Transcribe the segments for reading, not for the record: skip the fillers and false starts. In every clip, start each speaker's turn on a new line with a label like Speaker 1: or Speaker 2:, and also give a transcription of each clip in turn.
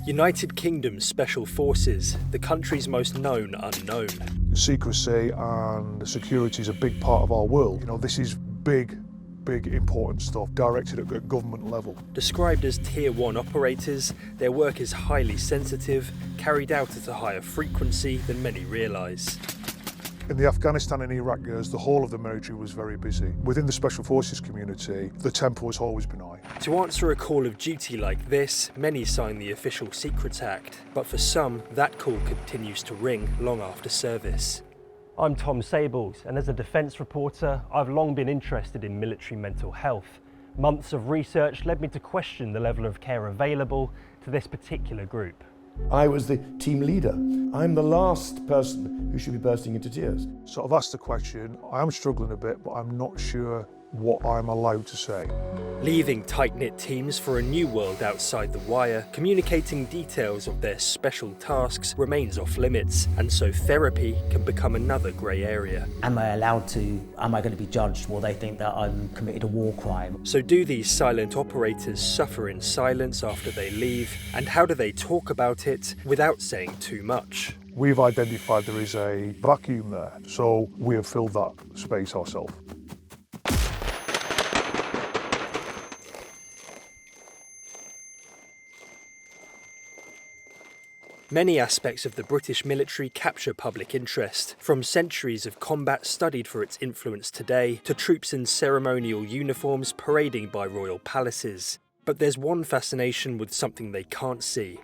Speaker 1: United Kingdom Special Forces, the country's most known unknown.
Speaker 2: Secrecy and security is a big part of our world. This is big, important stuff directed at government level.
Speaker 1: Described as Tier 1 operators, their work is highly sensitive, carried out at a higher frequency than many realise.
Speaker 2: In the Afghanistan and Iraq years, the whole of the military was very busy. Within the Special Forces community, the tempo has always been high.
Speaker 1: To answer a call of duty like this, many sign the Official Secrets Act, but for some, that call continues to ring long after service.
Speaker 3: I'm Tom Sables, and as a defence reporter, I've long been interested in military mental health. Months of research led me to question the level of care available to this particular group.
Speaker 4: I was the team leader. I'm the last person who should be bursting into tears.
Speaker 2: So I've asked the question, I am struggling a bit, but I'm not sure what I'm allowed to say.
Speaker 1: Leaving tight-knit teams for a new world outside the wire, communicating details of their special tasks remains off limits, and so therapy can become another grey area.
Speaker 5: Am I going to be judged? Will they think that I'm committed a war crime?
Speaker 1: So do these silent operators suffer in silence after they leave, and how do they talk about it without saying too much?
Speaker 2: We've identified there is a vacuum there, so we have filled that space ourselves.
Speaker 1: Many aspects of the British military capture public interest, from centuries of combat studied for its influence today to troops in ceremonial uniforms parading by royal palaces. But there's one fascination with something they can't see.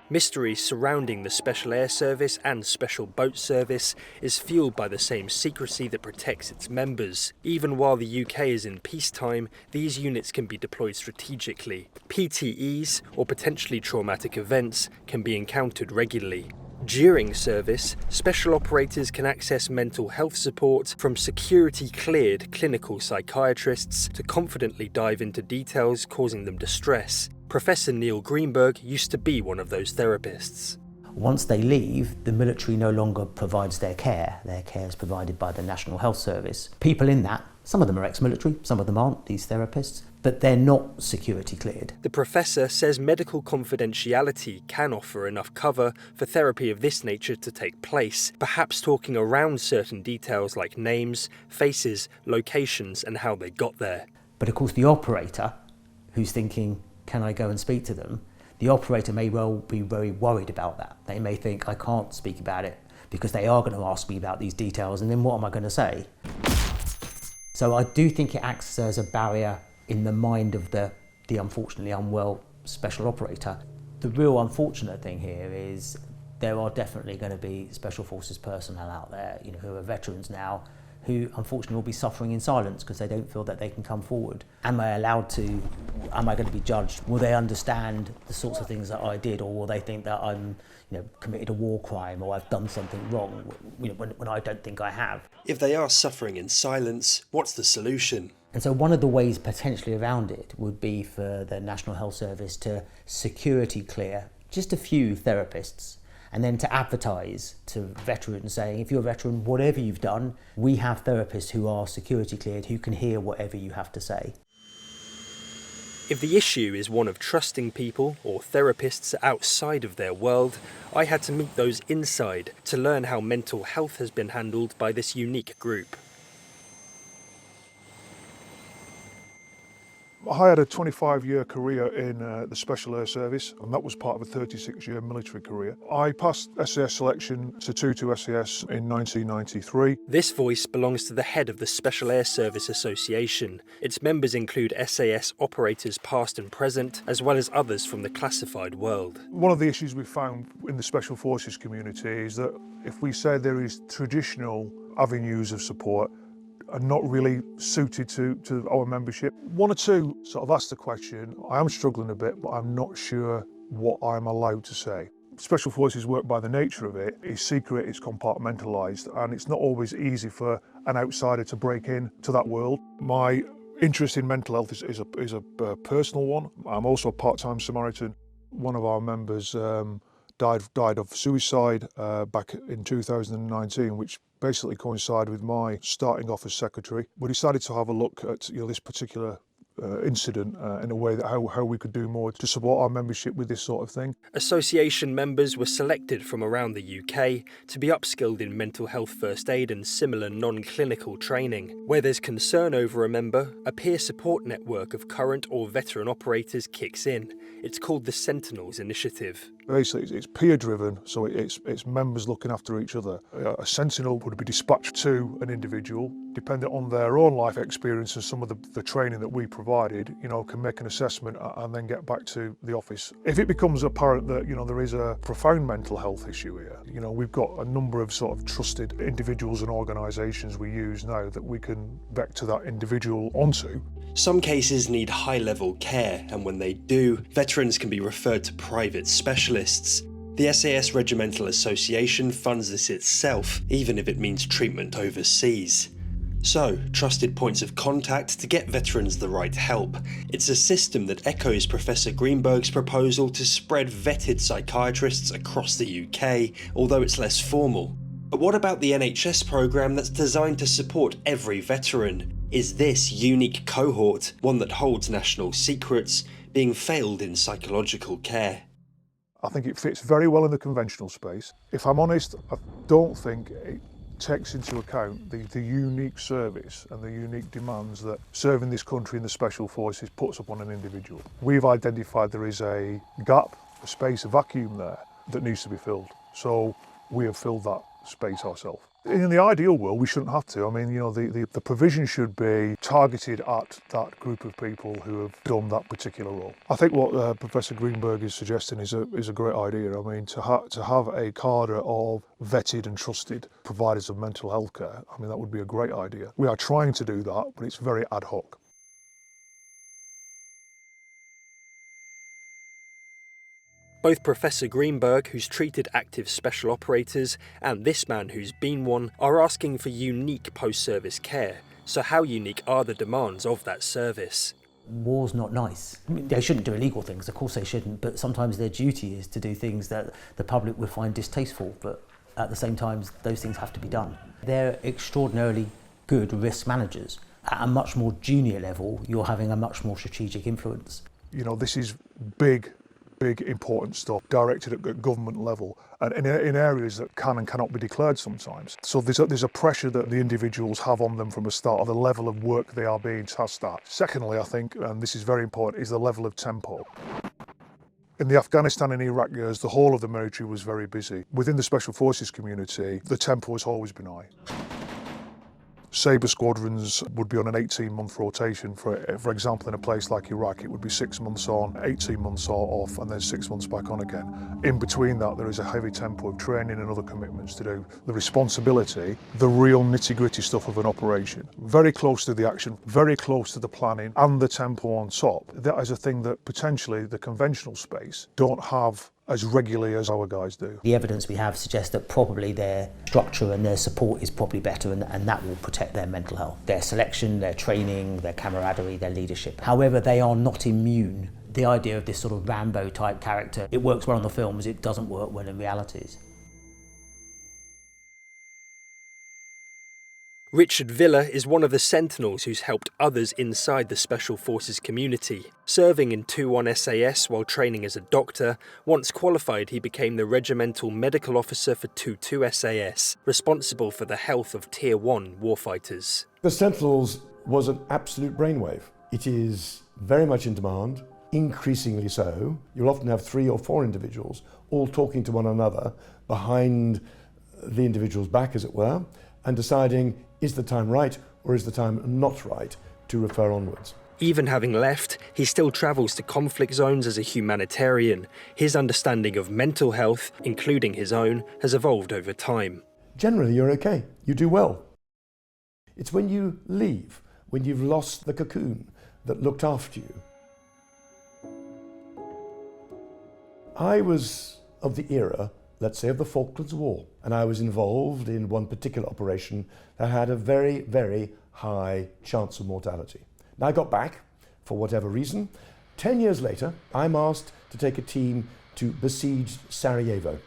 Speaker 1: Mystery surrounding the Special Air Service and Special Boat Service is fueled by the same secrecy that protects its members. Even while the UK is in peacetime, these units can be deployed strategically. PTEs, or potentially traumatic events, can be encountered regularly. During service, special operators can access mental health support from security-cleared clinical psychiatrists to confidently dive into details causing them distress. Professor Neil Greenberg used to be one of those therapists.
Speaker 5: Once they leave, the military no longer provides their care. Their care is provided by the National Health Service. People in that, some of them are ex-military, some of them aren't, these therapists, but they're not security cleared.
Speaker 1: The professor says medical confidentiality can offer enough cover for therapy of this nature to take place, perhaps talking around certain details like names, faces, locations, and how they got there.
Speaker 5: But of course the operator, who's thinking, can I go and speak to them? The operator may well be very worried about that. They may think, I can't speak about it because they are going to ask me about these details, and then what am I going to say? So I do think it acts as a barrier in the mind of the unfortunately unwell special operator. The real unfortunate thing here is there are definitely going to be Special Forces personnel out there, who are veterans now, who unfortunately will be suffering in silence because they don't feel that they can come forward. Am I going to be judged? Will they understand the sorts of things that I did, or will they think that I'm committed a war crime or I've done something wrong when I don't think I have?
Speaker 1: If they are suffering in silence, what's the solution?
Speaker 5: And so one of the ways potentially around it would be for the National Health Service to security clear just a few therapists, and then to advertise to veterans saying, if you're a veteran, whatever you've done, we have therapists who are security cleared who can hear whatever you have to say.
Speaker 1: If the issue is one of trusting people or therapists outside of their world, I had to meet those inside to learn how mental health has been handled by this unique group.
Speaker 2: I had a 25-year career in the Special Air Service, and that was part of a 36-year military career. I passed SAS selection to 2 SAS in 1993.
Speaker 1: This voice belongs to the head of the Special Air Service Association. Its members include SAS operators past and present, as well as others from the classified world.
Speaker 2: One of the issues we found in the Special Forces community is that if we say there is traditional avenues of support, are not really suited to our membership. One or two sort of asked the question, I am struggling a bit, but I'm not sure what I'm allowed to say. Special Forces work, by the nature of it, is secret, it's compartmentalised, and it's not always easy for an outsider to break in to that world. My interest in mental health is a personal one. I'm also a part-time Samaritan. One of our members died of suicide back in 2019, which basically coincided with my starting off as secretary. We decided to have a look at this particular incident in a way that how we could do more to support our membership with this sort of thing.
Speaker 1: Association members were selected from around the UK to be upskilled in mental health first aid and similar non-clinical training. Where there's concern over a member, a peer support network of current or veteran operators kicks in. It's called the Sentinels Initiative.
Speaker 2: Basically, it's peer-driven, so it's members looking after each other. A sentinel would be dispatched to an individual, depending on their own life experience and some of the training that we provided, can make an assessment and then get back to the office. If it becomes apparent that, there is a profound mental health issue here, we've got a number of sort of trusted individuals and organisations we use now that we can vector that individual onto.
Speaker 1: Some cases need high-level care, and when they do, veterans can be referred to private specialists. The SAS Regimental Association funds this itself, even if it means treatment overseas. So, trusted points of contact to get veterans the right help. It's a system that echoes Professor Greenberg's proposal to spread vetted psychiatrists across the UK, although it's less formal. But what about the NHS programme that's designed to support every veteran? Is this unique cohort one that holds national secrets, being failed in psychological care?
Speaker 2: I think it fits very well in the conventional space. If I'm honest, I don't think it takes into account the unique service and the unique demands that serving this country in the Special Forces puts upon an individual. We've identified there is a gap, a space, a vacuum there that needs to be filled. So we have filled that space ourselves. In the ideal world, we shouldn't have to. I mean, the provision should be targeted at that group of people who have done that particular role. I think what Professor Greenberg is suggesting is a great idea. I mean, to have a cadre of vetted and trusted providers of mental health care, I mean, that would be a great idea. We are trying to do that, but it's very ad hoc.
Speaker 1: Both Professor Greenberg, who's treated active special operators, and this man who's been one, are asking for unique post-service care. So how unique are the demands of that service?
Speaker 5: War's not nice. I mean, they shouldn't do illegal things, of course they shouldn't, but sometimes their duty is to do things that the public would find distasteful, but at the same time, those things have to be done. They're extraordinarily good risk managers. At a much more junior level, you're having a much more strategic influence.
Speaker 2: This is big, important stuff directed at government level and in areas that can and cannot be declared sometimes. So there's a pressure that the individuals have on them from the start of the level of work they are being tasked at. Secondly, I think, and this is very important, is the level of tempo. In the Afghanistan and Iraq years, the whole of the military was very busy. Within the Special Forces community, the tempo has always been high. Sabre squadrons would be on an 18-month rotation. For example, in a place like Iraq, it would be 6 months on, 18 months off, and then 6 months back on again. In between that, there is a heavy tempo of training and other commitments to do. The responsibility, the real nitty-gritty stuff of an operation. Very close to the action, very close to the planning, and the tempo on top. That is a thing that potentially the conventional space don't have as regularly as our guys do.
Speaker 5: The evidence we have suggests that probably their structure and their support is probably better, and that will protect their mental health. Their selection, their training, their camaraderie, their leadership. However, they are not immune. The idea of this sort of Rambo type character, it works well on the films, it doesn't work well in realities.
Speaker 1: Richard Villa is one of the Sentinels who's helped others inside the Special Forces community. Serving in 2-1 SAS while training as a doctor, once qualified he became the Regimental Medical Officer for 2-2 SAS, responsible for the health of Tier 1 warfighters.
Speaker 4: The Sentinels was an absolute brainwave. It is very much in demand, increasingly so. You'll often have 3 or 4 individuals all talking to one another behind the individual's back, as it were, and deciding, is the time right or is the time not right to refer onwards?
Speaker 1: Even having left, he still travels to conflict zones as a humanitarian. His understanding of mental health, including his own, has evolved over time.
Speaker 4: Generally, you're okay. You do well. It's when you leave, when you've lost the cocoon that looked after you. I was of the era, let's say, of the Falklands War, and I was involved in one particular operation that had a very, very high chance of mortality. Now, I got back, for whatever reason. 10 years later, I'm asked to take a team to besieged Sarajevo.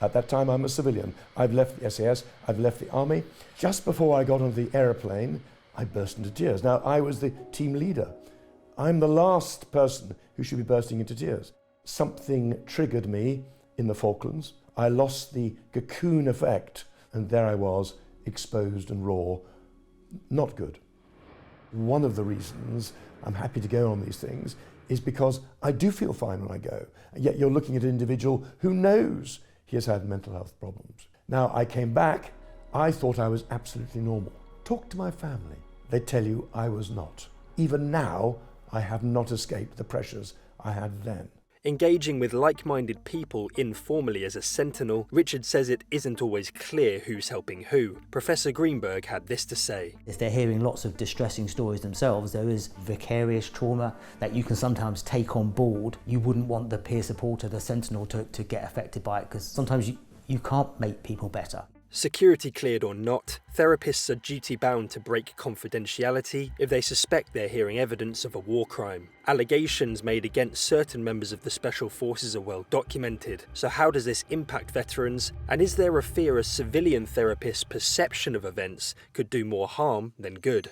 Speaker 4: At that time, I'm a civilian. I've left the SAS, I've left the army. Just before I got on the aeroplane, I burst into tears. Now, I was the team leader I'm the last person who should be bursting into tears. Something triggered me in the Falklands. I lost the cocoon effect, and there I was, exposed and raw. Not good. One of the reasons I'm happy to go on these things is because I do feel fine when I go, and yet you're looking at an individual who knows he has had mental health problems. Now, I came back, I thought I was absolutely normal. Talk to my family. They tell you I was not. Even now, I have not escaped the pressures I had then.
Speaker 1: Engaging with like-minded people informally as a sentinel, Richard says it isn't always clear who's helping who. Professor Greenberg had this to say.
Speaker 5: If they're hearing lots of distressing stories themselves, there is vicarious trauma that you can sometimes take on board. You wouldn't want the peer supporter, the sentinel, to get affected by it, because sometimes you can't make people better.
Speaker 1: Security cleared or not, therapists are duty-bound to break confidentiality if they suspect they're hearing evidence of a war crime. Allegations made against certain members of the Special Forces are well documented. So how does this impact veterans? And is there a fear a civilian therapist's perception of events could do more harm than good?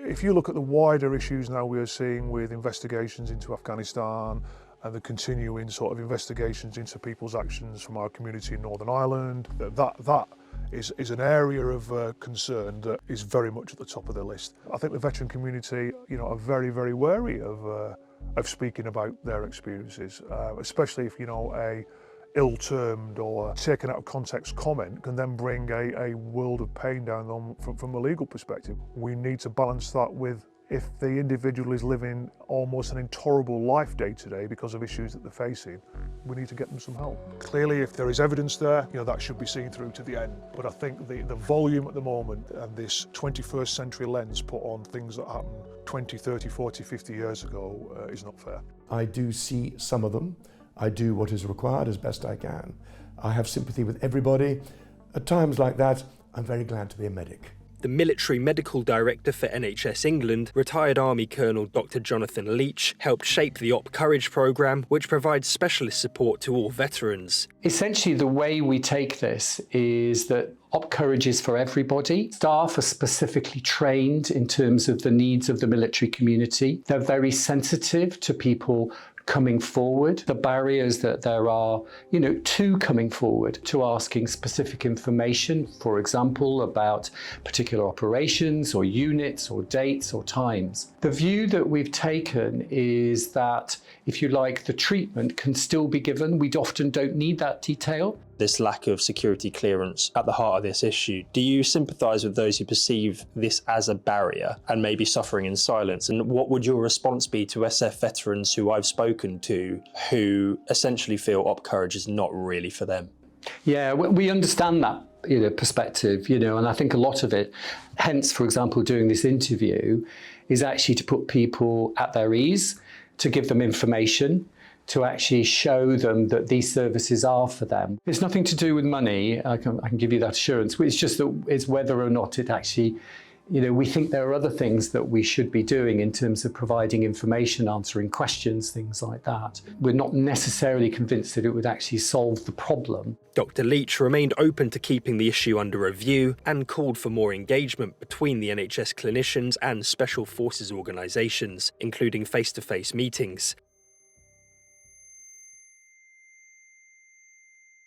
Speaker 2: If you look at the wider issues now we are seeing with investigations into Afghanistan, and the continuing sort of investigations into people's actions from our community in Northern Ireland, that is an area of concern that is very much at the top of the list. I think the veteran community, are very, very wary of speaking about their experiences, especially if, a ill-termed or taken out of context comment can then bring a world of pain down on from a legal perspective. We need to balance that with if the individual is living almost an intolerable life day to day because of issues that they're facing, we need to get them some help. Clearly, if there is evidence there, that should be seen through to the end. But I think the volume at the moment and this 21st century lens put on things that happened 20, 30, 40, 50 years ago is not fair.
Speaker 4: I do see some of them. I do what is required as best I can. I have sympathy with everybody. At times like that, I'm very glad to be a medic.
Speaker 1: The military medical director for NHS England, retired Army Colonel Dr. Jonathan Leach, helped shape the Op Courage programme, which provides specialist support to all veterans.
Speaker 6: Essentially, the way we take this is that Op Courage is for everybody. Staff are specifically trained in terms of the needs of the military community. They're very sensitive to people coming forward, the barriers that there are, to coming forward, to asking specific information, for example, about particular operations or units or dates or times. The view that we've taken is that, if you like, the treatment can still be given. We often don't need that detail.
Speaker 1: This lack of security clearance at the heart of this issue. Do you sympathise with those who perceive this as a barrier and may be suffering in silence? And what would your response be to SF veterans who I've spoken to who essentially feel Op Courage is not really for them?
Speaker 6: Yeah, we understand that perspective, and I think a lot of it, hence, for example, doing this interview, is actually to put people at their ease, to give them information, to actually show them that these services are for them. It's nothing to do with money, I can give you that assurance. It's just that it's whether or not it actually, we think there are other things that we should be doing in terms of providing information, answering questions, things like that. We're not necessarily convinced that it would actually solve the problem.
Speaker 1: Dr. Leach remained open to keeping the issue under review and called for more engagement between the NHS clinicians and Special Forces organisations, including face-to-face meetings.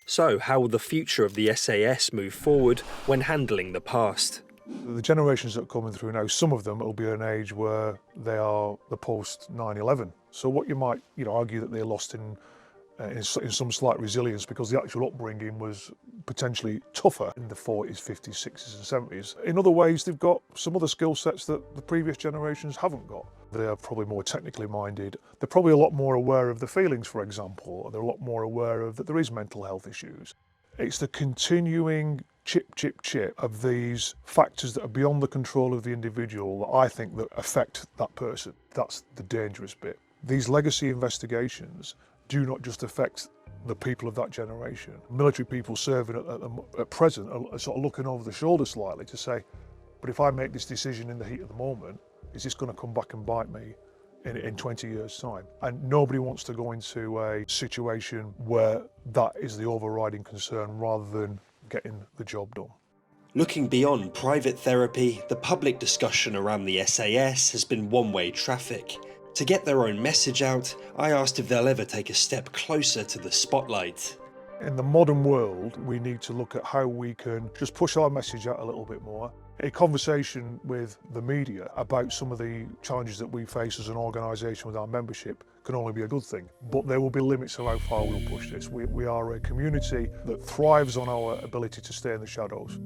Speaker 1: So, how will the future of the SAS move forward when handling the past?
Speaker 2: The generations that are coming through now, some of them will be at an age where they are the post 9/11. So what you might, argue that they lost in some slight resilience because the actual upbringing was potentially tougher in the 40s, 50s, 60s and 70s. In other ways, they've got some other skill sets that the previous generations haven't got. They are probably more technically minded. They're probably a lot more aware of the feelings, for example. They're a lot more aware of that there is mental health issues. It's the continuing chip of these factors that are beyond the control of the individual that I think that affect that person. That's the dangerous bit. These legacy investigations do not just affect the people of that generation. Military people serving at present are sort of looking over the shoulder slightly to say, but if I make this decision in the heat of the moment, is this going to come back and bite me in 20 years' time? And nobody wants to go into a situation where that is the overriding concern rather than getting the job done.
Speaker 1: Looking beyond private therapy, the public discussion around the SAS has been one-way traffic. To get their own message out, I asked if they'll ever take a step closer to the spotlight.
Speaker 2: In the modern world, we need to look at how we can just push our message out a little bit more. A conversation with the media about some of the challenges that we face as an organisation with our membership can only be a good thing. But there will be limits to how far we'll push this. We are a community that thrives on our ability to stay in the shadows.